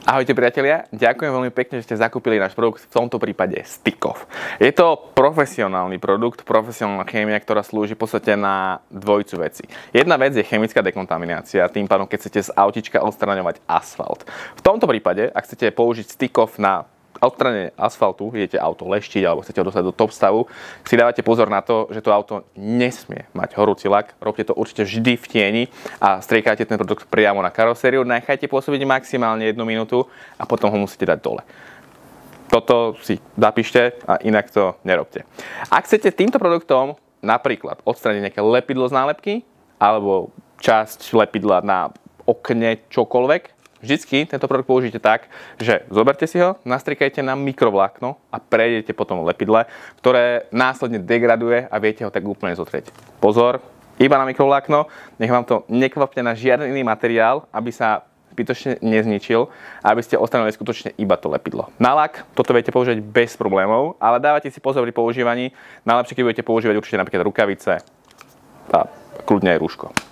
Ahojte priatelia, ďakujem veľmi pekne, že ste zakúpili náš produkt, v tomto prípade Stickov. Je to profesionálny produkt, profesionálna chémia, ktorá slúži v podstate na dvojicu veci. Jedna vec je chemická dekontaminácia, tým pádom keď chcete z autička odstraňovať asfalt. V tomto prípade, ak chcete použiť Stickov na odstranenie asfaltu, idete auto leštiť alebo chcete ho dostať do top stavu, si dávate pozor na to, že to auto nesmie mať horúci lak. Robte to určite vždy v tieni a striekajte ten produkt priamo na karosériu, nechajte pôsobiť maximálne 1 minútu a potom ho musíte dať dole. Toto si zapíšte a inak to nerobte. Ak chcete týmto produktom napríklad odstrániť nejaké lepidlo z nálepky alebo časť lepidla na okne, čokoľvek, vždycky tento produkt použijete tak, že zoberte si ho, nastriekajte na mikrovlákno a prejdete potom lepidle, ktoré následne degraduje a viete ho tak úplne zotrieť. Pozor, iba na mikrovlákno, nech vám to nekvapne na žiadny iný materiál, aby sa zbytočne nezničil a aby ste odstranili skutočne iba to lepidlo. Na lak toto viete použiť bez problémov, ale dávajte si pozor pri používaní. Najlepšie, keď budete používať určite napríklad rukavice a kľudne aj rúško.